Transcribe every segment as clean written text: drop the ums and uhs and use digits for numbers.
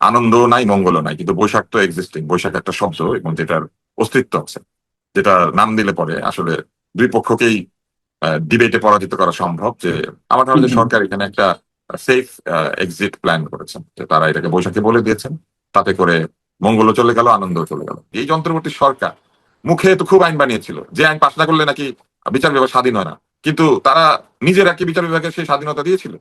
আনন্দ নাই মঙ্গলও নাই, কিন্তু বৈশাখ তো এক্সিস্টিং, বৈশাখ একটা শব্দ এবং যেটার অস্তিত্ব আছে, যেটা নাম দিলে পরে আসলে দুই পক্ষকেই ডিবেটে পরাজিত করা সম্ভব। যে আমার ধারণা হুম, যে হুম। সরকার এখানে একটা সেফ এক্সিট প্ল্যান করেছেন, যে তারা এটাকে বৈশাখে বলে দিয়েছেন, তাতে করে মঙ্গলও চলে গেল, আনন্দও চলে গেল। এই যে অন্তর্বর্তী সরকার মুখে তো খুব আইন বানিয়েছিল, যে আইন পাশ না করলে নাকি বিচার বিভাগ স্বাধীন হয় না, কিন্তু তারা নিজেরা কি বিচার বিভাগের সেই স্বাধীনতা দিয়েছিল?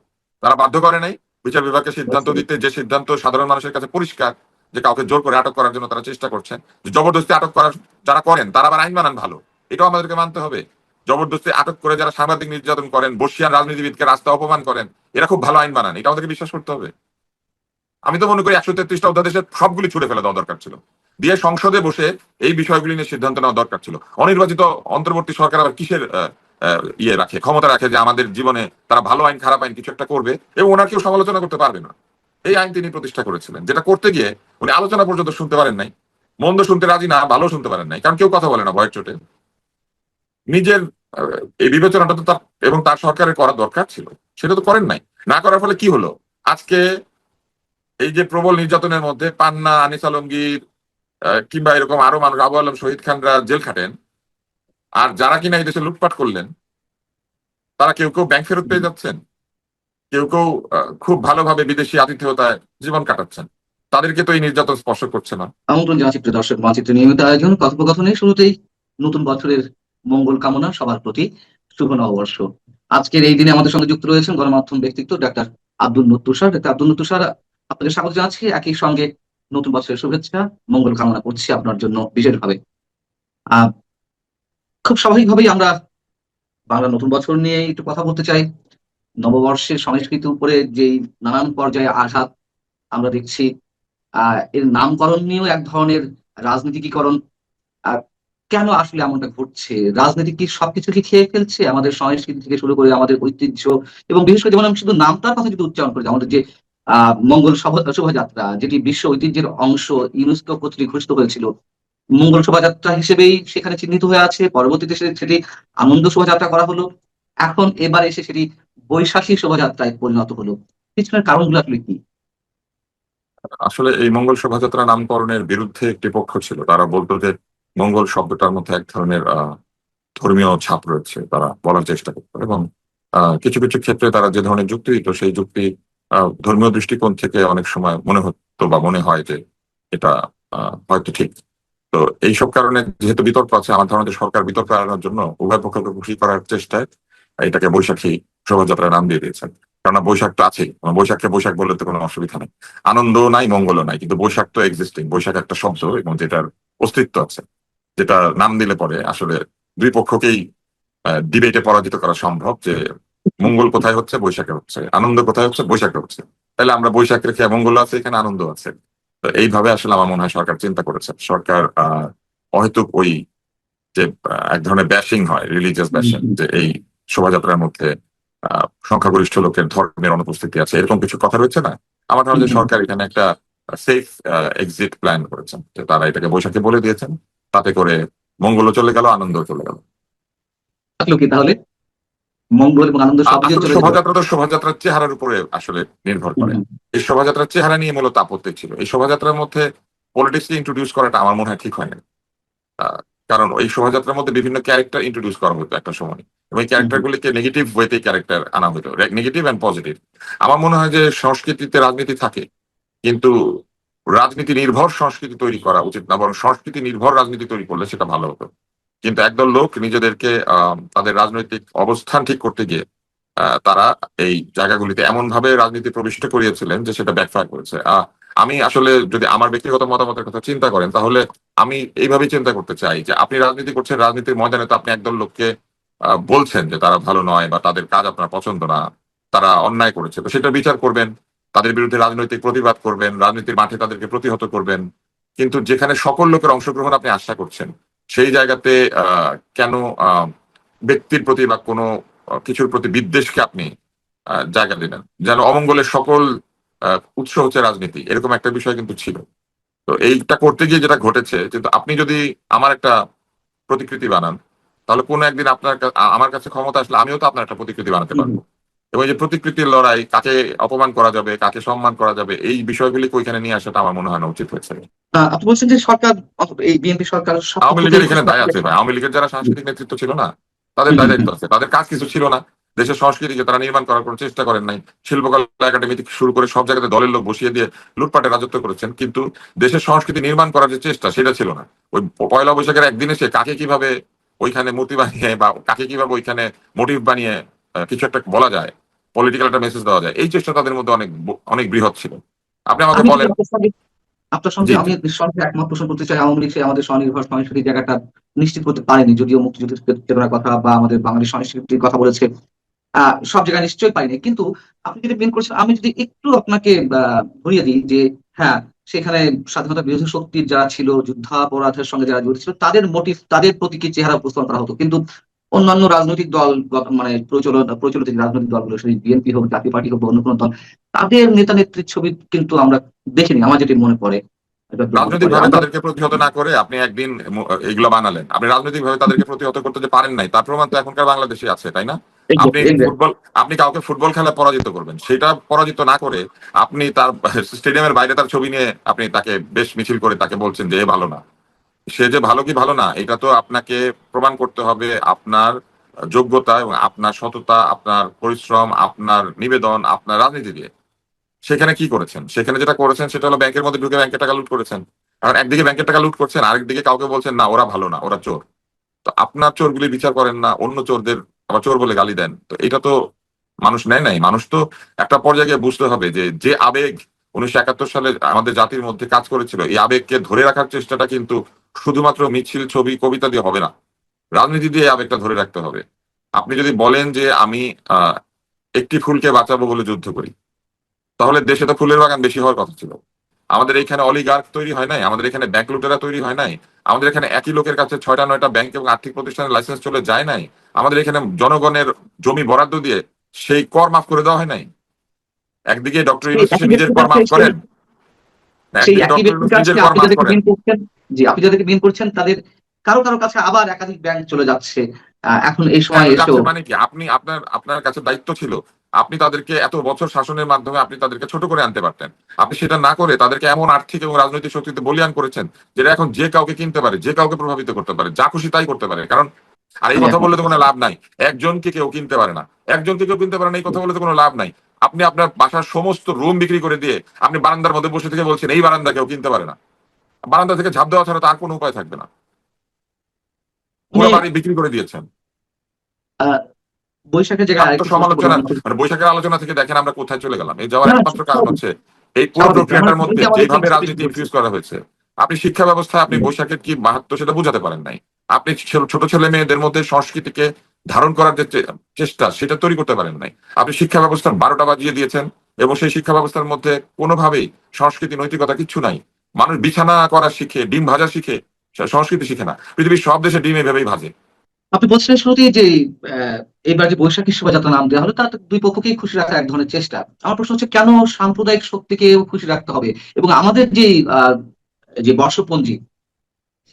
তারা বাধ্য করে নাই বিচার বিভাগকে সিদ্ধান্ত অবশ্যই। দিতে, যে সিদ্ধান্ত সাধারণ মানুষের কাছে পরিষ্কার, যে কাউকে জোর করে আটক করার জন্য তারা চেষ্টা করছেন। যে জবরদস্তি আটক করার যারা করেন তারা আবার আইন বানান ভালো, এটাও আমাদেরকে মানতে হবে। জবরদস্তি আটক করে যারা সাংবাদিক নির্যাতন করেন, বর্ষিয়ান রাজনীতিবিদকে রাস্তা অপমান করেন, এরা খুব ভালো আইন বানান, এটা আমাদেরকে বিশ্বাস করতে হবে। আমি তো মনে করি 133টা অধ্যাদেশের সবগুলি ছুড়ে ফেলে দেওয়া দরকার ছিল, দিয়ে সংসদে বসে এই বিষয়গুলি নিয়ে সিদ্ধান্ত নেওয়া দরকার ছিল। অনির্বাচিত অন্তর্বর্তী সরকার আবার কিসের ইয়ে রাখে, ক্ষমতা রাখে যে আমাদের জীবনে তারা ভালো আইন খারাপ আইন কিছু একটা করবে এবং ওনার কেউ সমালোচনা করতে পারবে না। এই আইন তিনি প্রতিষ্ঠা করেছিলেন, যেটা করতে গিয়ে উনি আলোচনা পর্যন্ত শুনতে পারেন নাই, মন্দ শুনতে রাজি না, ভালো শুনতে পারেন নাই, কারণ কেউ কথা বলে না ভয়ের চোটে। নিজের এই বিবেচনাটা তো তার এবং তার সরকারের করা দরকার ছিল, সেটা তো করেন নাই। না করার ফলে কি হলো? আজকে এই যে প্রবল নির্যাতনের মধ্যে পান্না, আনিস আলমগীর কিংবা এরকম আরো মানুষ, আবু আলম, শহীদ খানরা জেল খাটেন, আর যারা কিনা এই দেশে লুটপাট করলেন তারা কেউ কেউ ব্যাংক ফেরত পেয়ে যাচ্ছেন, কেউ কেউ খুব ভালোভাবে বিদেশি আতিথেয়তায় জীবন কাটাচ্ছেন। তাদেরকে তো এই নির্যাতন স্পর্শ করছে না। আমন্ত্রণ জানাচ্ছি প্রিয় দর্শক, মানচিত্র নিয়মিত আয়োজন কথোপকথনের শুরুতেই নতুন বছরের মঙ্গল কামনা সবার প্রতি। শুভ নববর্ষ। আজকের এই দিনে আমাদের সঙ্গে যুক্ত রয়েছেন গণমাধ্যম ব্যক্তিত্ব ডাক্তার আব্দুল নূর। ডাক্তার আব্দুল নূর, আপনাকে স্বাগত জানাচ্ছি। একই সঙ্গে নতুন বছরের শুভেচ্ছা, মঙ্গল কামনা করছি আপনার জন্য বিশেষভাবে। আহ খুব স্বাভাবিকভাবেই আমরা বাংলা নতুন বছর নিয়ে একটু কথা বলতে চাই। নববর্ষের সংস্কৃতির উপরে যেই নানান পর্যায়ে আঘাত আমরা দেখছি, এর নামকরণ নিয়েও এক ধরনের রাজনীতিকীকরণ। আহ, কেন আসলে এমনটা ঘটছে? রাজনীতি কি সবকিছু কি খেয়ে ফেলছে আমাদের সংস্কৃতি থেকে শুরু করে আমাদের ঐতিহ্য? এবং বিশেষ করে যেমন আমি শুধু নামটার কথা যদি উচ্চারণ করি, আমাদের যে মঙ্গল শোভাযাত্রা, যেটি বিশ্ব ঐতিহ্যের অংশ, ইউনেস্কো কর্তৃক ঘোষিত হয়েছিল, মঙ্গল শোভাযাত্রা হিসেবেই সেখানে চিহ্নিত হয়ে আছে। পরবর্তীতে সেটি আনন্দ শোভাযাত্রা করা হলো। এখন এবার এসে সেটি বৈশাখী শোভাযাত্রায় পরিণত হলো। পিছনের কারণগুলো আসলে কি? আসলে এই মঙ্গল শোভাযাত্রা নামকরণের বিরুদ্ধে একটি পক্ষ ছিল, তারা বলতো যে মঙ্গল শব্দটার মধ্যে এক ধরনের ধর্মীয় ছাপ রয়েছে, তারা বলার চেষ্টা করতো। এবং কিছু কিছু ক্ষেত্রে তারা যে ধরনের যুক্তি দিত, সেই যুক্তি ধর্মীয় দৃষ্টিকোণ থেকে অনেক সময় মনে হতো বা মনে হয় যে এটা হয়তো ঠিক। তো এইসব কারণে যেহেতু বিতর্ক আছে, আমার ধারণা যে সরকার বিতর্ক এড়ানোর জন্য উভয় পক্ষকে খুশি করার চেষ্টায় এটাকে বৈশাখী শোভাযাত্রার নাম দিয়ে দিয়েছেন। কেননা বৈশাখ তো আছেই, বৈশাখকে বৈশাখ বললে তো কোনো অসুবিধা নেই। আনন্দ নাই মঙ্গলও নাই, কিন্তু বৈশাখ তো এক্সিস্টিং, বৈশাখ একটা শব্দ এবং যেটার অস্তিত্ব আছে, যেটা নাম দিলে পরে আসলে দুই পক্ষকেই ডিবেটে পরাজিত করা সম্ভব। যে মঙ্গল কোথায় হচ্ছে, বৈশাখে হচ্ছে, আনন্দ কোথায় হচ্ছে, বৈশাখে হচ্ছে। তাহলে আমরা বৈশাখ রেখে মঙ্গল আছে, এখানে আনন্দ আছে। তো এইভাবে আসলে আমার মনে হয় সরকার চিন্তা করেছে। সরকার অহেতুক ওই যে এক ধরনের ব্যাশিং হয়, রিলিজিয়াস ব্যাশিং, যে এই শোভাযাত্রার মধ্যে সংখ্যাগরিষ্ঠ লোকের ধর্মের অনুপস্থিতি আছে, এরকম কিছু কথা রয়েছে না। আমার ধারণা যে সরকার এখানে একটা সেফ এক্সিট প্ল্যান করেছেন, যে তারা এটাকে বৈশাখে বলে দিয়েছেন, তাতে করে মঙ্গলও চলে গেল, আনন্দও চলে গেল। থাকলো কি তাহলে? মঙ্গল এবং আনন্দ সবদিকে আসলে চলে যেত। শোভাযাত্রা তো শোভাযাত্রার চেহারার উপরে আসলে নির্ভর হুম, করে। হুম। এই শোভাযাত্রার চেহারা নিয়ে মূলত আপত্তি ছিল। এই শোভাযাত্রার মধ্যে পলিটিক্সকে ইন্ট্রোডিউস করাটা আমার মনে হয় ঠিক হয় না। আহ, কারণ এই শোভাযাত্রার মধ্যে বিভিন্ন ক্যারেক্টার ইন্ট্রোডিউস করা হতো একটা সময়, এবং এই হুম, ক্যারেক্টার হুম। গুলিকে নেগেটিভ ওয়েতে ক্যারেক্টার আনা হতো, নেগেটিভ অ্যান্ড পজিটিভ। আমার মনে হয় যে সংস্কৃতিতে রাজনীতি থাকে, কিন্তু রাজনীতি নির্ভর সংস্কৃতি তৈরি করা উচিত না, বরং সংস্কৃতি নির্ভর রাজনীতি তৈরি করলে সেটা ভালো হতো। কিন্তু একদল লোক নিজেদেরকে তাদের রাজনৈতিক অবস্থান ঠিক করতে গিয়ে তারা এই জায়গাগুলিতে এমন ভাবে রাজনীতি প্রবিষ্ট করিয়েছিলেন যে সেটা ব্যাকফায়ার করেছে। আমি আসলে যদি আমার ব্যক্তিগত মতামতের কথা চিন্তা করেন, তাহলে আমি এইভাবেই চিন্তা করতে চাই যে আপনি রাজনীতি করছেন, রাজনীতির ময়দানে তো আপনি একদল লোককে বলছেন যে তারা ভালো নয় বা তাদের কাজ আপনার পছন্দ না, তারা অন্যায় করেছে, তো সেটা বিচার করবেন, তাদের বিরুদ্ধে রাজনৈতিক প্রতিবাদ করবেন, রাজনীতির মাঠে তাদেরকে প্রতিহত করবেন। কিন্তু যেখানে সকল লোকের অংশগ্রহণ আপনি আশা করছেন, সেই জায়গাতে কেন আহ ব্যক্তির প্রতি বা কোনো কিছুর প্রতি বিদ্বেষকে আপনি জায়গা দিলেন? যেন অমঙ্গলের সকল উৎস হচ্ছে রাজনীতি, এরকম একটা বিষয় কিন্তু ছিল। তো এইটা করতে গিয়ে যেটা ঘটেছে, কিন্তু আপনি যদি আমার একটা প্রতিকৃতি বানান, তাহলে কোনো একদিন আমার কাছে ক্ষমতা আসলে আমিও তো আপনার একটা প্রতিকৃতি বানাতে হুম, হুম। পারবো। এবং এই যে প্রতিকৃতির লড়াই, কাকে অপমান করা যাবে, কাকে সম্মান করা যাবে, এই বিষয়গুলিকে ওইখানে নিয়ে আসাটা আমার মনে হয় না উচিত হয়েছে। আপনি বলছেন যে সরকার, এই বিএনপি সরকার সব আওয়ামী পক্ষ লীগের থেকে এখানে দায় আছে ভাই। আওয়ামী লীগের যারা সাংস্কৃতিক নেতৃত্ব ছিল না, তাদের হুম, দায় হুম, দায়িত্ব হুম। আছে। তাদের কাজ কিছু ছিল না, দেশের সংস্কৃতিকে তারা নির্মাণ করার কোনো চেষ্টা করেন নাই। শিল্পকলা একাডেমি থেকে শুরু করে সব জায়গাতে দলের লোক বসিয়ে দিয়ে লুটপাটে রাজত্ব করেছেন, কিন্তু দেশের সংস্কৃতি নির্মাণ করার যে চেষ্টা, সেটা ছিল না। ওই পয়লা বৈশাখের একদিনে সে কাকে কিভাবে ওইখানে মূর্তি বানিয়ে বা কাকে কিভাবে ওইখানে মোটিভ বানিয়ে কিছু একটা বলা যায়, পলিটিক্যাল একটা মেসেজ দেওয়া যায়, এই চেষ্টা তাদের মধ্যে অনেক অনেক বৃহৎ ছিল। আপনি আমাকে আমি যদি বলেন। আপনার সঙ্গে জি, আমি জি। নিঃসন্দেহে একমত পোষণ করতে চাই। আওয়ামী লীগ আমাদের স্বনির্ভর সংস্কৃতির জায়গাটা নিশ্চিত করতে পারেনি, যদিও মুক্তিযুদ্ধের চেতনার কথা বা আমাদের বাঙালি সংস্কৃতির কথা বলেছে। সব জায়গায় নিশ্চয়ই পাইনি, কিন্তু আপনি যদি মেন করছেন, আমি যদি একটু আপনাকে ধরিয়ে দিই যে হ্যাঁ, সেখানে স্বাধীনতা বিরোধী শক্তির যারা ছিল, যুদ্ধাপরাধের সঙ্গে যারা জড়িত ছিল, তাদের মোটিভ, তাদের প্রতীকী চেহারা উপস্থাপন করা হতো। কিন্তু অন্যান্য রাজনৈতিক দল, মানে প্রচলিত যে রাজনৈতিক দলগুলো, সেই বিএনপি হোক, জাতীয় পার্টি হোক বা অন্য কোনো দল, তাদের নেতা নেত্রীর ছবি কিন্তু আমরা দেখিনি, আমার যেটি মনে পড়ে, যতদূর মনে রাজনৈতিক পড়ে ভাবে আমরা। তাদেরকে প্রতিহত না করে আপনি একদিন এগুলো বানালেন। আপনি রাজনৈতিক ভাবে তাদেরকে প্রতিহত করতে যে পারেন নাই, তার প্রমাণ তো এখনকার বাংলাদেশে আছে, তাই না? আপনি Exactly. ফুটবল, আপনি কাউকে ফুটবল খেলা পরাজিত করবেন, সেটা পরাজিত না করে আপনি তার স্টেডিয়ামের বাইরে তার ছবি নিয়ে আপনি তাকে বেশ মিছিল করে তাকে বলছেন যে এ ভালো না। সে যে ভালো কি ভালো না, এটা তো আপনাকে প্রমাণ করতে হবে আপনার যোগ্যতা এবং আপনার সততা, আপনার পরিশ্রম, আপনার নিবেদন, আপনার রাজনীতি দিয়ে। সেখানে কি করেছেন? সেখানে যেটা করেছেন সেটা হলো ব্যাংকের মধ্যে ঢুকে ব্যাংকের টাকা লুট করেছেন। আর একদিকে ব্যাংকের টাকা লুট করছেন, আরেকদিকে কাউকে বলছেন না ওরা ভালো না, ওরা চোর। তো আপনার চোরগুলি বিচার করেন না, অন্য চোরদের আবার চোর বলে গালি দেন। তো এটা তো মানুষ নেয় নাই। মানুষ তো একটা পর্যায়ে গিয়ে বুঝতে হবে যে যে আবেগ 1971 সালে আমাদের জাতির মধ্যে কাজ করেছিল, এই আবেগকে ধরে রাখার চেষ্টাটা কিন্তু শুধুমাত্র মিছিল, ছবি, কবিতা দিয়ে হবে না। রাজনীতি দিয়ে এই আবেগটা ধরে রাখতে হবে। আপনি যদি বলেন যে আমি আহ একটি ফুলকে বাঁচাবো বলে যুদ্ধ করি, তাহলে দেশে তো ফুলের বাগান বেশি হওয়ার কথা ছিল। আমাদের এখানে অলিগার্ক তৈরি হয় নাই, আমাদের এখানে ব্যাংক লুটেরা তৈরি হয় নাই, আমাদের এখানে একই লোকের কাছে 6টা 9টা ব্যাংক এবং আর্থিক প্রতিষ্ঠানের লাইসেন্স চলে যায় নাই, আমাদের এখানে জনগণের জমি বরাদ্দ দিয়ে সেই কর মাফ করে দেওয়া হয় নাই। একদিকে ডক্টর সেই ইউনূস এসে একই নিজের ব্যক্তির কর কাছে মাফ সেই করেন, না সেই একদিকে একই ডক্টর ব্যক্তির ইউনূস নিজের কাছে কর আপনি মাফ যাদেরকে করেন। বিন করছেন, জি, আপনি যাদেরকে বিন করছেন, তাদের কারো কারো কাছে আবার একাধিক ব্যাংক চলে যাচ্ছে। এখন এই সময় কেন এসেও। যাচ্ছে মানে কি? আপনি আপনার আপনার কাছে দায়িত্ব ছিল, আপনি তাদেরকে এত বছর শাসনের মাধ্যমে আপনি তাদেরকে ছোট করে আনতে পারতেন। আপনি সেটা না করে তাদেরকে এমন আর্থিক এবং রাজনৈতিক শক্তিতে বলীয়ান করেছেন, যেটা এখন যে কাউকে কিনতে পারে, যে কাউকে প্রভাবিত করতে পারে, যা খুশি তাই করতে পারে। কারণ আর এই আমি কথা একমত। বললে তো কোনো লাভ নাই। একজনকে কেউ কিনতে পারে না, একজনকে কেউ কিনতে পারে না, এই কথা বলে তো কোনো লাভ নাই। আপনি আপনার বাসার সমস্ত রুম বিক্রি করে দিয়ে আপনি বারান্দার মধ্যে বসে থেকে বলছেন এই বারান্দা কেউ কিনতে পারে না। বারান্দা থেকে ঝাঁপ দেওয়া ছাড়া তার কোনো উপায় থাকবে না। পুরো মানে বাড়ি বিক্রি করে দিয়েছেন। আহ, বৈশাখের জায়গায় আরেকটু প্রশ্ন করবো আত্মসমালোচনা, আমি। মানে বৈশাখের আলোচনা থেকে দেখেন আমরা কোথায় চলে গেলাম। এই যাওয়ার না, না, একমাত্র কারণ স্বাভাবিক, হচ্ছে এই পুরো স্বাভাবিক। প্রক্রিয়াটার আমি মধ্যে যে আমাদের যেভাবে টপিক রাজনীতি বলছি। ইনফিউজ করা হয়েছে। আপনি শিক্ষা ব্যবস্থায় আপনি বৈশাখের কি মাহাত্ম্য সেটা বুঝাতে পারেন নাই। আপনি ছোট ছেলে মেয়েদের মধ্যে সংস্কৃতিকে ধারণ করার যে চেষ্টা, সেটা তৈরি করতে পারেন নাই। আপনি শিক্ষা ব্যবস্থার 12টা বাজিয়ে দিয়েছেন, এবং সেই শিক্ষা ব্যবস্থার মধ্যে কোনোভাবেই সংস্কৃতি, নৈতিকতা কিচ্ছু নাই। মানুষ বিছানা করা শিখে, ডিম ভাজা শিখে, সংস্কৃতি শিখে না। পৃথিবীর সব দেশে ডিম এভাবেই ভাজে। আপনি বলছিলেন শুরুতেই যে আহ, এইবার যে বৈশাখী শোভাযাত্রা নাম দেওয়া হলো, তাতে দুই পক্ষকেই খুশি রাখার এক ধরনের চেষ্টা। আমার প্রশ্ন হচ্ছে, কেন সাম্প্রদায়িক শক্তিকেও খুশি রাখতে হবে? এবং আমাদের আহ, যে বর্ষপঞ্জি,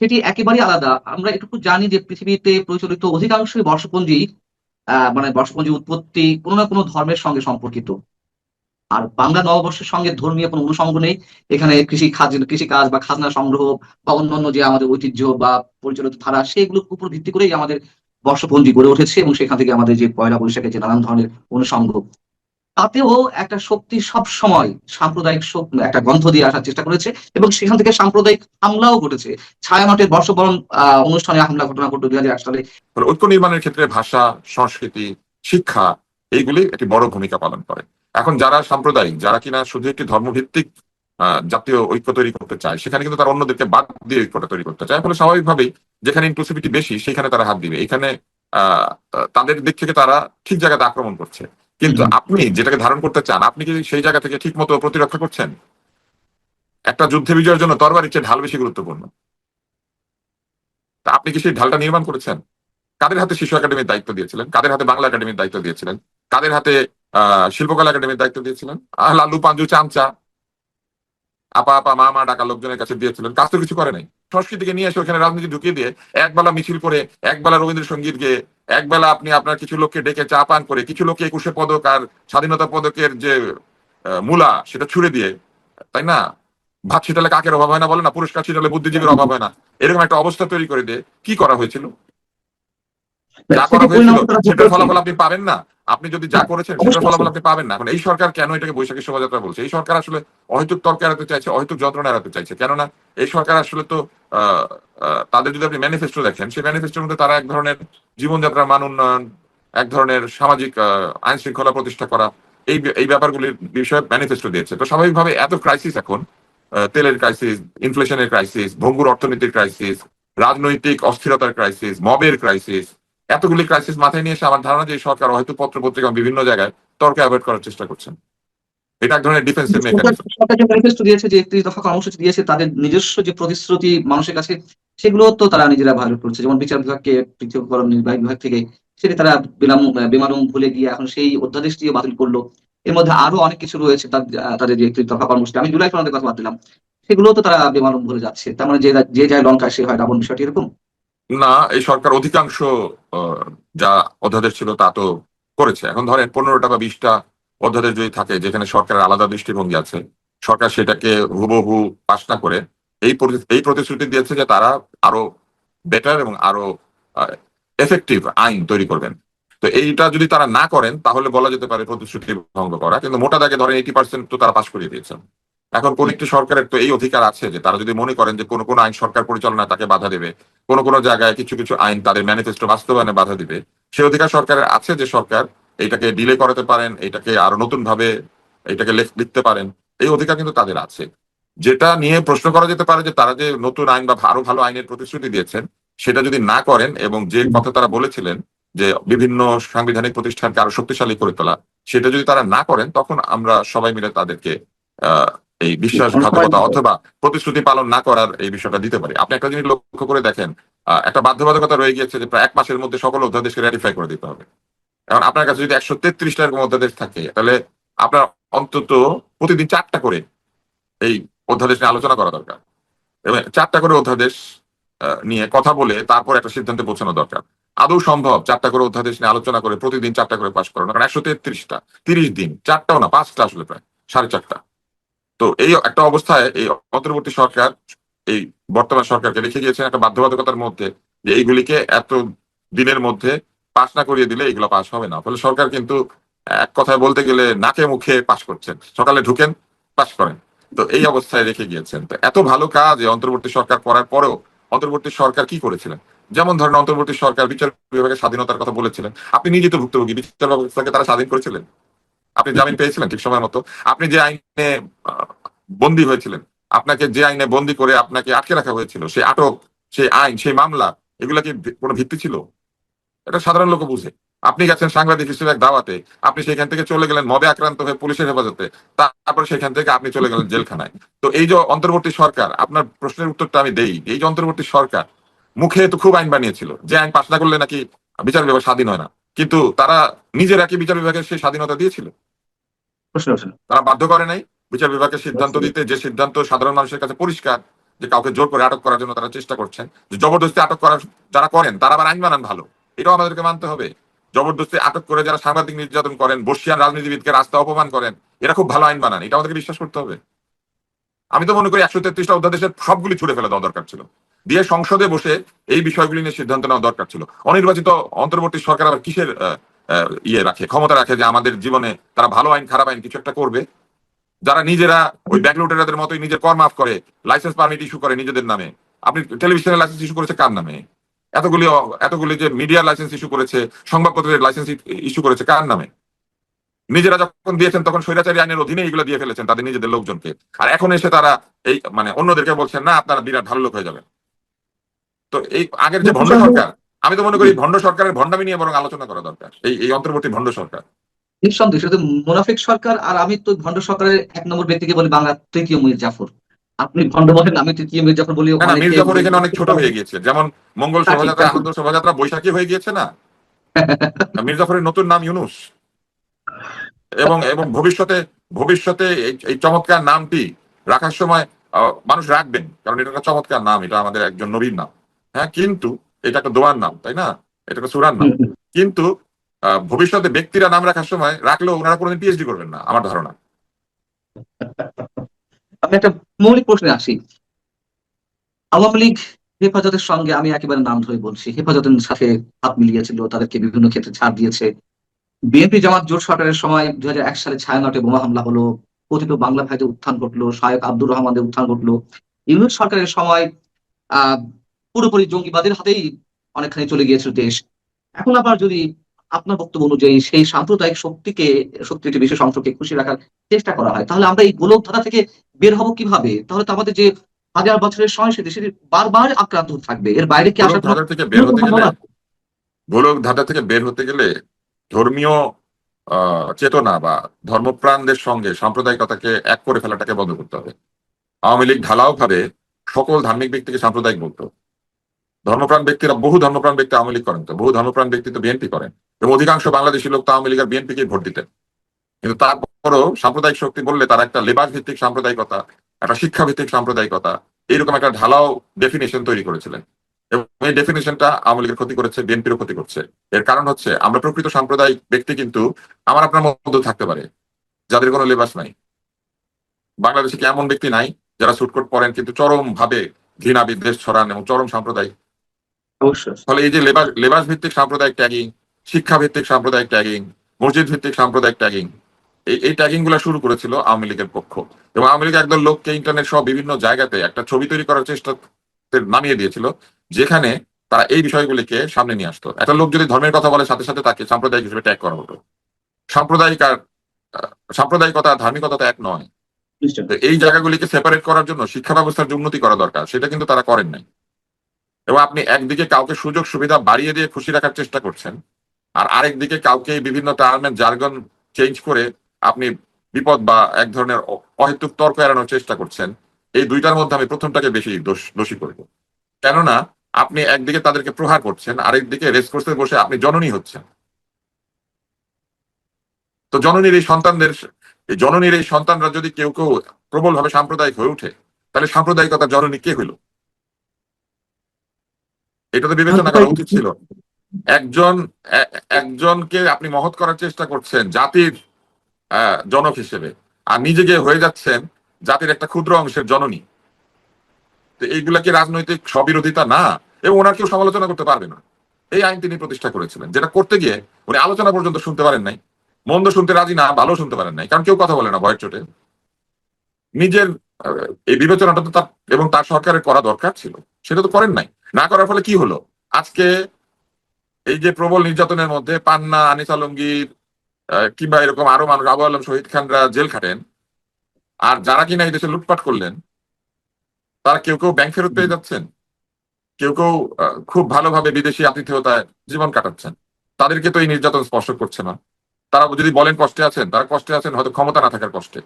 সেটি একেবারেই আলাদা। আমরা এটুকু জানি যে পৃথিবীতে প্রচলিত অধিকাংশই বর্ষপঞ্জি, মানে বর্ষপঞ্জি উৎপত্তি কোনো না কোনো ধর্মের সঙ্গে সম্পর্কিত। আর বাংলা নববর্ষের সঙ্গে ধর্মীয় কোনো অনুষঙ্গ নেই। এখানে কৃষিকাজ বা খাজনা সংগ্রহ বা অন্যান্য যে আমাদের ঐতিহ্য বা পরিচালিত ধারা, সেগুলোর উপর ভিত্তি করেই আমাদের বর্ষপঞ্জি গড়ে উঠেছে, এবং সেখান থেকে আমাদের যে পয়লা বৈশাখের যে নানান ধরনের অনুষঙ্গ, তাতেও একটা শক্তি সব সময় সাম্প্রদায়িক একটা গন্ধ দিয়ে আসার চেষ্টা করেছে, এবং সেখান থেকে সাম্প্রদায়িক হামলাও ঘটেছে। ছায়ানটের বর্ষবরণ অনুষ্ঠানে হামলা ঘটনা ঘটল 2008 সালে। ফলে ঐক্য নির্মাণের ক্ষেত্রে ভাষা, সংস্কৃতি, শিক্ষা, এইগুলি একটি বড় ভূমিকা পালন করে। এখন যারা সাম্প্রদায়িক, যারা কিনা শুধু একটি ধর্মভিত্তিক জাতীয় ঐক্য তৈরি করতে চায়, সেখানে কিন্তু তারা অন্যদেরকে বাদ দিয়ে ঐক্যটা তৈরি করতে চায়। ফলে স্বাভাবিকভাবেই যেখানে ইনক্লুসিভিটি বেশি সেখানে তারা হাত দিবে। এখানে আহ তাদের দিক থেকে তারা ঠিক জায়গাতে আক্রমণ করছে। কিন্তু হুম। আপনি যেটাকে ধারণ করতে চান, আপনি কি সেই জায়গা থেকে ঠিক মতো প্রতিরক্ষা করছেন? একটা যুদ্ধে বিজয়ের জন্য তরবারির চেয়ে ঢাল বেশি গুরুত্বপূর্ণ। তা আপনি কি সেই ঢালটা নির্মাণ করেছেন? কাদের হাতে শিশু একাডেমির দায়িত্ব দিয়েছিলেন? কাদের হাতে বাংলা একাডেমির দায়িত্ব দিয়েছিলেন? কাদের হাতে শিল্পকলা একাডেমির দায়িত্ব দিয়েছিলেন? লালু পাঞ্জু চামচা আপা আপা মা মা ডাকা লোকজনের কাছে দিয়েছিলেন, কাজ তো কিছু করে নাই। সংস্কৃতিকে নিয়ে এসে ওখানে রাজনীতি ঢুকিয়ে দিয়ে একবেলা মিছিল করে, একবেলা রবীন্দ্রসঙ্গীত গেয়ে, একবেলা আপনি আপনার কিছু লোককে ডেকে চা পান করে, কিছু লোককে 21শে পদক আর স্বাধীনতা পদকের যে মূলা সেটা ছুড়ে দিয়ে, তাই না? ভাত ছিটালে কাকের অভাব হয় না বলে না, পুরস্কার ছিটালে বুদ্ধিজীবীর অভাব হয় না, এরকম একটা অবস্থা তৈরি করে দিয়ে কি করা হয়েছিল? যা করা সেটি হয়েছিল পরিণাম তারা ভোগ সেটার করেছে। ফলাফল আপনি পাবেন না। আপনি যদি যা হ্যাঁ, করেছেন সেটার অবশ্যই আছে। ফলাফল আপনি পাবেন না। এখন এই সরকার কেন এটাকে বৈশাখী শোভাযাত্রা বলছে? এই সরকার আসলে অহেতুক তর্ক এড়াতে চাইছে, অহেতুক যন্ত্রণা এড়াতে চাইছে। কেননা এই সরকার আসলে তো আহ, তাদের যদি আপনি ম্যানিফেস্টো দেখেন, সেই ম্যানিফেস্টোর মধ্যে তারা এক ধরনের জীবনযাত্রার মান উন্নয়ন, এক ধরনের সামাজিক আইন শৃঙ্খলা প্রতিষ্ঠা করা, এই ব্যাপারগুলির বিষয়ে ম্যানিফেস্টো দিয়েছে। তো স্বাভাবিকভাবে এত ক্রাইসিস এখন, তেলের ক্রাইসিস, ইনফ্লেশনের ক্রাইসিস, ভঙ্গুর অর্থনীতির ক্রাইসিস, রাজনৈতিক অস্থিরতার ক্রাইসিস, মবের ক্রাইসিস, এতগুলি ক্রাইসিস মাথায় নিয়ে এসে আমার ধারণা যে এই সরকার হয়তো পত্র পত্রিকা বিভিন্ন জায়গায় তর্ক অ্যাভয়েড করার চেষ্টা করছেন। এটা এক ধরনের ডিফেন্সিভ সরকার মেকানিজম। সরকার যে ম্যানিফেস্টো দিয়েছে, যে 31 দফা কর্মসূচি দিয়েছে, তাদের নিজস্ব যে প্রতিশ্রুতি মানুষের কাছে, সেগুলো তো তারা নিজেরা ভায়োলেট করছে। যেমন বিচার বিভাগকে পৃথককরণ, নির্বাহী বিভাগ থেকে, সেটি তারা বেমালুম ভুলে গিয়ে এখন সেই অধ্যাদেশটিও বাতিল করলো। এর মধ্যে আরো অনেক কিছু রয়েছে তাদের যে 31 দফা কর্মসূচি, আমি জুলাই সনদের কথা বাদ দিলাম, সেগুলো তো তারা বেমালুম ভুলে যাচ্ছে। তার মানে যে যে যায় লঙ্কা সে হয় রাবণ, বিষয়টি এরকম। না, এই সরকার অধিকাংশ আহ, যা অধ্যাদেশ ছিল তা তো করেছে। এখন ধরেন 15টা বা 20টা অধ্যাদেশ যদি থাকে যেখানে সরকারের আলাদা দৃষ্টিভঙ্গি আছে, সরকার সেটাকে হুবহু পাশ না করে এই প্রতিশ্রুতি দিয়েছে যে তারা আরো বেটার এবং আরো এফেক্টিভ আইন তৈরি করবেন। তো এইটা যদি তারা না করেন তাহলে বলা যেতে পারে প্রতিশ্রুতি ভঙ্গ করা, কিন্তু মোটা দাগে ধরেন 80% তো তারা পাশ করিয়ে দিয়েছেন। এখন কোন একটি সরকারের তো এই অধিকার আছে যে তারা যদি মনে করেন যে কোন কোন আইন সরকার পরিচালনায় তাকে বাধা দেবে, কোন কোন জায়গায় কিছু কিছু আইন তাদের ম্যানিফেস্টো বাস্তবায়নে বাধা দিবে, সে অধিকার সরকারের আছে যে সরকার এটাকে ডিলে করাতে পারেন, এটাকে আরো নতুন ভাবে এটাকে লিখতে পারেন। এই অধিকার কিন্তু তাদের আছে। যেটা নিয়ে প্রশ্ন করা যেতে পারে যে তারা যে নতুন আইন বা আরো ভালো আইনের প্রতিশ্রুতি দিয়েছেন সেটা যদি না করেন এবং যে কথা তারা বলেছিলেন যে বিভিন্ন সাংবিধানিক প্রতিষ্ঠানকে আরো শক্তিশালী করে তোলা, সেটা যদি তারা না করেন তখন আমরা সবাই মিলে তাদেরকে আহ এই আমরা সবাই বিশ্বাসঘাতকতা অথবা প্রতিশ্রুতি পালন না করার এই বিষয়টা দিতে পারি। আপনি একটা জিনিস লক্ষ্য করে দেখেন, একটা বাধ্যবাধকতা রয়ে গিয়েছে যে প্রায় 1 মাসের মধ্যে সকল অধ্যাদেশকে রেটিফাই করে দিতে হবে। এখন আপনার কাছে যদি 133টা এরকম অধ্যাদেশ থাকে তাহলে আপনার অন্তত প্রতিদিন 4টা করে এই অধ্যাদেশ নিয়ে আলোচনা করা দরকার, এবং 4টা করে অধ্যাদেশ নিয়ে কথা বলে তারপর একটা সিদ্ধান্তে পৌঁছানো দরকার। আদৌ সম্ভব 4টা করে অধ্যাদেশ নিয়ে আলোচনা করে প্রতিদিন 4টা করে পাশ করানো? কারণ 133টা, 30 দিন, 4টাও না 5টা আসলে প্রায় 4.5টা। তো এই একটা অবস্থায় এই অন্তর্বর্তী সরকার এই বর্তমান সরকারকে রেখে গিয়েছেন একটা বাধ্যবাধকতার মধ্যে যে এইগুলিকে এত দিনের মধ্যে পাশ না করিয়ে দিলে এগুলো পাশ হবে না। ফলে সরকার কিন্তু এক কথায় বলতে গেলে নাকে মুখে পাশ করছেন, সকালে ঢুকেন পাশ করেন। তো এই অবস্থায় রেখে গিয়েছেন। তো এত ভালো কাজ এই অন্তর্বর্তী সরকার করার পরেও অন্তর্বর্তী সরকার কি করেছিলেন? যেমন ধরেন অন্তর্বর্তী সরকার বিচার বিভাগের স্বাধীনতার কথা বলেছিলেন। আপনি নিজে তো ভুক্তভোগী, বিচার ব্যবস্থাকে তারা স্বাধীন করেছিলেন, আপনি জামিন পেয়েছিলেন ঠিক সময় মতো। আপনি যে আইনে আহ, বন্দী হয়েছিলেন, আপনাকে যে আইনে বন্দী করে আপনাকে আটকে রাখা হয়েছিল, সেই আটক, সেই আইন, সেই মামলা, এগুলা কি কোনো ভিত্তি ছিল? এটা সাধারণ লোক বুঝে। আপনি গেছেন সাংবাদিক হিসেবে এক দাওয়াতে, আপনি সেখান থেকে চলে গেলেন মবে আক্রান্ত হয়ে পুলিশের হেফাজতে, তারপর সেখান থেকে আপনি চলে গেলেন জেলখানায়। তো এই যে অন্তর্বর্তী সরকার, আপনার প্রশ্নের উত্তরটা আমি দেই, এই যে অন্তর্বর্তী সরকার মুখে তো খুব আইন বানিয়েছিল যে আইন পাশ না করলে নাকি বিচার বিভাগ স্বাধীন হয় না, কিন্তু তারা নিজেরা কি বিচার বিভাগের সেই স্বাধীনতা দিয়েছিল? প্রশ্ন ওঠে না। তারা বাধ্য করে নাই বিচার বিভাগের সিদ্ধান্ত দিতে, যে সিদ্ধান্ত সাধারণ মানুষের কাছে পরিষ্কার যে কাউকে জোর করে আটক করার জন্য তারা চেষ্টা করছেন। যে জবরদস্তি আটক করার যারা করেন তারা আবার আইন বানান ভালো, এটাও আমাদেরকে মানতে হবে। জবরদস্তি আটক করে যারা সাংবাদিক নির্যাতন করেন, বর্ষিয়ান রাজনীতিবিদকে রাস্তা অপমান করেন, এরা খুব ভালো আইন বানান, এটা আমাদেরকে বিশ্বাস করতে হবে। আমি তো মনে করি 133টা অধ্যাদেশের সবগুলি ছুড়ে ফেলে দেওয়া দরকার ছিল, দিয়ে সংসদে বসে এই বিষয়গুলি নিয়ে সিদ্ধান্ত নেওয়া দরকার ছিল। অনির্বাচিত অন্তর্বর্তী সরকার আবার কিসের ইয়ে রাখে, ক্ষমতা রাখে যে আমাদের জীবনে তারা ভালো আইন খারাপ আইন কিছু একটা করবে? যারা নিজেরা ওই ব্যাকলুটেরাদের মতোই নিজের কর মাফ করে, লাইসেন্স পারমিট ইস্যু করে নিজেদের নামে। আপনি টেলিভিশনের লাইসেন্স ইস্যু করেছে কার নামে? এতগুলি এতগুলি যে মিডিয়ার লাইসেন্স ইস্যু করেছে, সংবাদপত্রের লাইসেন্স ইস্যু করেছে কার নামে? নিজেরা যখন দিয়েছেন তখন স্বৈরাচারী আইনের অধীনে এগুলো দিয়ে ফেলেছেন তাদের নিজেদের লোকজনকে। আর এখন এসে তারা এই মানে অন্যদেরকে বলছেন না আপনারা বিরাট ভালো লোক হয়ে যাবেন। তো এই আগের যে ভণ্ড সরকার, আমি তো মনে করি ভণ্ড সরকারের ভণ্ডামি নিয়ে বরং আলোচনা করা দরকার, এই অন্তর্বর্তী ভণ্ড সরকার। নিঃসন্দেহে শুধু মুনাফিক সরকার। আর আমি তো ভণ্ড সরকারের 1 নম্বর ব্যক্তিকে বলি বাংলা তৃতীয় মীর জাফর। আপনি ভণ্ড বলেন, আমি তৃতীয় মীর জাফর বলি। না না, অনেকে মির্জাফর এখানে অনেক ছোট হয়ে গিয়েছে, যেমন মঙ্গল তা ঠিক, তা শোভাযাত্রা, ঠিক। আনন্দ শোভাযাত্রা বৈশাখী হয়ে গিয়েছে না, মির্জাফরের নতুন নাম ইউনুস। এবং এবং ভবিষ্যতে ভবিষ্যতে এই চমৎকার নামটি রাখার সময় মানুষ রাখবেন, কারণ এটা একটা চমৎকার নাম, এটা আমাদের একজন নবীর নাম। হ্যাঁ, কিন্তু এটা একটা দোয়ার নাম, তাই না? এটা একটা সূরার নাম। কিন্তু ভবিষ্যতে ব্যক্তিরা নাম রাখার সময় রাখলেও ওনারা কোনোদিন পিএইচডি করবেন না, আমার ধারণা। আমি একটা মৌলিক প্রশ্নে আসি। আওয়ামী লীগ হেফাজতের সঙ্গে, আমি একেবারে নাম ধরে বলছি, হেফাজতের সাথে হাত মিলিয়েছিল, তাদেরকে বিভিন্ন ক্ষেত্রে ছাড় দিয়েছে। বিএনপি জামাত জোট সরকারের সময় 2001 সালে ছায়ানটে বোমা হামলা হলো, কথিত বাংলা ভাইদের উত্থান ঘটলো, শায়ক আব্দুর রহমানের উত্থান ঘটলো। ইউনূস সরকারের সময় আহ পুরোপুরি জঙ্গিবাদের হাতেই অনেকখানি চলে গিয়েছিল দেশ। এখন আবার যদি আপনার বক্তব্য অনুযায়ী সেই সাম্প্রদায়িক শক্তিটি বিশেষ অংশকে খুশি রাখার চেষ্টা করা হয়, তাহলে আমরা এই গোলক ধাঁধা থেকে বের হব কিভাবে? তাহলে তো আমাদের যে হাজার বছরের সংস্কৃতি সেটি বারবার আক্রান্ত হতে থাকবে। এর বাইরে কি গোলক আসার কোনো ধাঁধা থেকে বের ন্যূনতম হতে গেলে সম্ভাবনা আছে? গোলক ধাঁধা থেকে বের হতে গেলে ধর্মীয় চেতনা বা ধর্মপ্রাণদের সঙ্গে সাম্প্রদায়িকতাকে এক করে ফেলাটাকে বন্ধ করতে হবে। আওয়ামী লীগ ঢালাও ভাবে সকল ধার্মিক ব্যক্তিকে সাম্প্রদায়িক বলতো। ধর্মপ্রাণ ব্যক্তিরা, বহু ধর্মপ্রাণ ব্যক্তি আওয়ামী লীগ করেন, তো বহু ধর্মপ্রাণ ব্যক্তি তো বিএনপি করেন, এবং অধিকাংশ বাংলাদেশি লোক তো আওয়ামী লীগ আর বিএনপিকে ভোট দিতেন। কিন্তু তারপরও সাম্প্রদায়িক শক্তি বললে তারা একটা লেবাস ভিত্তিক সাম্প্রদায়িকতা, একটা শিক্ষা ভিত্তিক সাম্প্রদায়িকতা, এইরকম একটা ঢালাও ডেফিনেশন তৈরি করেছিলেন। এবং এই ডেফিনেশনটা আওয়ামী লীগের ক্ষতি করেছে, বিএনপিরও ক্ষতি করছে। এর কারণ হচ্ছে আমরা প্রকৃত সাম্প্রদায়িক ব্যক্তি কিন্তু আমার আপনার মধ্যে থাকতে পারে, যাদের কোনো লেবাস নাই। বাংলাদেশে কি এমন ব্যক্তি নাই যারা সুটকোট পরেন কিন্তু চরম ভাবে ঘৃণা বিদ্বেষ ছড়ান এবং চরম সাম্প্রদায়িক? অবশ্যই। ফলে এই যে লেবাস লেবাস ভিত্তিক সাম্প্রদায়িক ট্যাগিং, শিক্ষা ভিত্তিক সাম্প্রদায়িক ট্যাগিং, মসজিদ ভিত্তিক সাম্প্রদায়িক ট্যাগিং, এই ট্যাগিং গুলা শুরু করেছিল আওয়ামী লীগের পক্ষ। এবং আওয়ামী লীগ একদল লোককে ইন্টারনেট সহ বিভিন্ন জায়গাতে একটা ছবি তৈরি করার চেষ্টা নামিয়ে দিয়েছিল, যেখানে তারা এই বিষয়গুলিকে সামনে নিয়ে আসতো। একটা লোক যদি ধর্মের কথা বলে, সাথে সাথে তাকে সাম্প্রদায়িক হিসেবে ট্যাগ করা হতো। সাম্প্রদায়িক আর সাম্প্রদায়িকতা আর ধার্মিকতা তো এক নয়। নিশ্চয়ই। তো এই জায়গাগুলিকে সেপারেট করার জন্য শিক্ষা ব্যবস্থার যে উন্নতি করা দরকার, সেটা কিন্তু তারা করেন নাই। এবং আপনি একদিকে কাউকে সুযোগ সুবিধা বাড়িয়ে দিয়ে খুশি রাখার চেষ্টা করছেন, আর আরেকদিকে কাউকে বিভিন্ন টার্ম এন্ড জার্গন চেঞ্জ করে আপনি বিপদ বা এক ধরনের অহেতুক তর্ক এড়ানোর চেষ্টা করছেন। এই দুইটার মধ্যে আমি প্রথমটাকে বেশি দোষী করব। কেননা আপনি একদিকে তাদেরকে প্রহার করছেন, আরেকদিকে রেসকোর্সে বসে আপনি জননী হচ্ছেন। তো জননীর এই সন্তানরা যদি কেউ কেউ প্রবল ভাবে সাম্প্রদায়িক হয়ে ওঠে, তাহলে সাম্প্রদায়িকতা জননী কে হইল? এটা তো বিবেচনা করা উচিত ছিল। একজন একজনকে আপনি মহৎ করার চেষ্টা করছেন জাতির জনক হিসেবে, আর নিজেকে হয়ে যাচ্ছেন জাতির একটা ক্ষুদ্র অংশের জননী। তো এইগুলা কি রাজনৈতিক স্ববিরোধিতা না? এবং ওনার কেউ সমালোচনা করতে পারবে না। এই আইন তিনি প্রতিষ্ঠা করেছিলেন, যেটা করতে গিয়ে উনি আলোচনা পর্যন্ত শুনতে পারেন নাই। মন্দ শুনতে রাজি না, ভালো শুনতে পারেন নাই, কারণ কেউ কথা বলে না ভয়ের চোটে। নিজের এই বিবেচনাটা তো তার এবং তার সরকারের করা দরকার ছিল, সেটা তো করেন নাই। না করার ফলে কি হলো? আজকে এই যে প্রবল নির্যাতনের মধ্যে পান্না, আনিস আলমগীর কিংবা এরকম আরো মানুষ, আবু আলম, শহীদ খানরা জেল খাটেন, আর যারা কিনা এই দেশে লুটপাট করলেন, তারা কেউ কেউ ব্যাংক ফেরত পেয়ে যাচ্ছেন, কেউ কেউ খুব ভালোভাবে বিদেশি আতিথেয়তায় জীবন কাটাচ্ছেন। তাদেরকে তো এই নির্যাতন স্পর্শ করছে না। তারা যদি বলেন কষ্টে আছেন, তারা কষ্টে আছেন হয়তো ক্ষমতা না থাকার কষ্টে।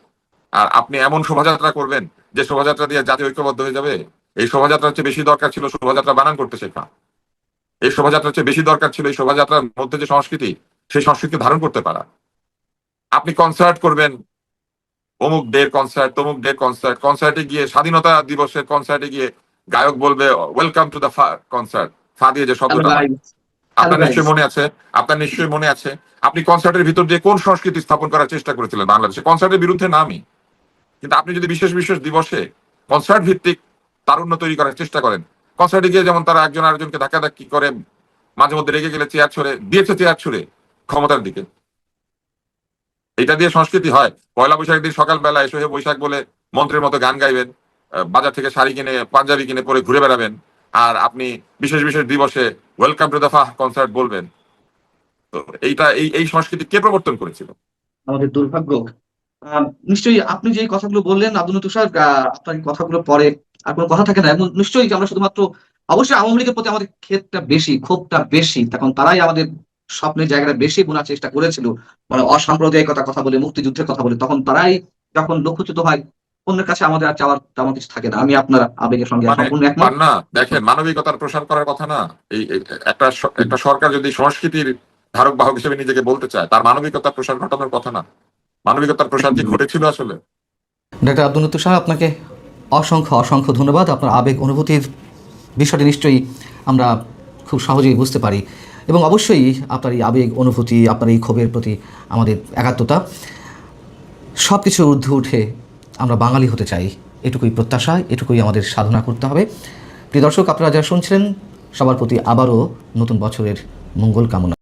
আর আপনি এমন শোভাযাত্রা করবেন যে শোভাযাত্রা দিয়ে জাতি ঐক্যবদ্ধ হয়ে যাবে? এই শোভাযাত্রার চেয়ে বেশি দরকার ছিল শোভাযাত্রা বানান করতে শেখা। এই শোভাযাত্রার চেয়ে বেশি দরকার ছিল এই শোভাযাত্রার মধ্যে যে সংস্কৃতি, সেই সংস্কৃতিকে ধারণ করতে পারা। আপনি কনসার্ট করবেন, অমুক ডের কনসার্ট, তমুক ডের কনসার্ট, কনসার্টে গিয়ে স্বাধীনতা দিবসের কনসার্টে গিয়ে গায়ক বলবে ওয়েলকাম টু দ্য কনসার্ট, ফা দিয়ে যে হ্যালো শব্দটা হয়। গাইস, হ্যালো আপনার গাইস। নিশ্চয়ই মনে আছে, আপনার নিশ্চয়ই মনে আছে আপনি কনসার্টের ভিতর দিয়ে কোন সংস্কৃতি স্থাপন করার চেষ্টা করেছিলেন বাংলাদেশে? কনসার্টের বিরুদ্ধে না আমি, কিন্তু আপনি যদি বিশেষ বিশেষ দিবসে কনসার্ট ভিত্তিক তারুণ্য তৈরি করার চেষ্টা করেন, কনসার্টে গিয়ে যেমন তারা একজন আরেকজনকে ধাক্কাধাক্কি করে, মাঝে মধ্যে রেগে গেলে চেয়ার ছুড়ে দিয়েছে, চেয়ার ছুড়ে ক্ষমতার দিকে, এটা দিয়ে সংস্কৃতি হয়? পয়লা বৈশাখের দিন সকালবেলা এসে হয়ে বৈশাখ বলে মন্ত্রের মতো গান গাইবেন, বাজার থেকে শাড়ি কিনে পাঞ্জাবি কিনে পরে ঘুরে বেড়াবেন, আর আপনি বিশেষ বিশেষ দিবসে ওয়েলকাম টু দ্য ফাহ কনসার্ট বলবেন? তো এইটা এই সংস্কৃতি কে প্রবর্তন করেছিল? আমাদের দুর্ভাগ্য। নিশ্চয়ই আপনি যে কথাগুলো বললেন আব্দুল তুষার, আপনার এই কথাগুলো পরে আর কোনো কথা থাকে না। এবং নিশ্চয়ই যে আমরা শুধুমাত্র, অবশ্যই আওয়ামী লীগের প্রতি আমাদের ক্ষেত্রটা বেশি, ক্ষোভটা বেশি, তখন তারাই আমাদের স্বপ্নের জায়গাটা বেশি বোনার চেষ্টা করেছিল। মানে অসাম্প্রদায়িকতার কথা বলে, মুক্তিযুদ্ধের কথা বলে, তখন তারাই যখন লক্ষ্যচ্যুত হয়, অন্যের কাছে আমাদের আর চাওয়ার তেমন কিছু থাকে না। আমি আপনার আবেগের সঙ্গে মানে সম্পূর্ণ একমত। পান্না, দেখেন, মানবিকতার প্রসার করার কথা না। একটা সরকার যদি সংস্কৃতির ধারক বাহক হিসেবে নিজেকে বলতে চায়, তার মানবিকতার প্রসার ঘটানোর কথা না? মানবিকতার প্রসার কি ঘটেছিল আসলে? ডাক্তার আব্দুল লতিফ সাহেব, আপনাকে অসংখ্য অসংখ্য ধন্যবাদ। আপনার আবেগ অনুভূতির বিষয়টি নিশ্চয়ই আমরা খুব সহজেই বুঝতে পারি এবং অবশ্যই আপনার এই আবেগ অনুভূতি, আপনার এই ক্ষোভের প্রতি আমাদের একাত্মতা, সব কিছুর ঊর্ধ্বে উঠে আমরা বাঙালি হতে চাই, এটুকুই প্রত্যাশা, এটুকুই আমাদের সাধনা করতে হবে। প্রিয় দর্শক, আপনারা যারা শুনছিলেন, সবার প্রতি আবারও নতুন বছরের মঙ্গল কামনা।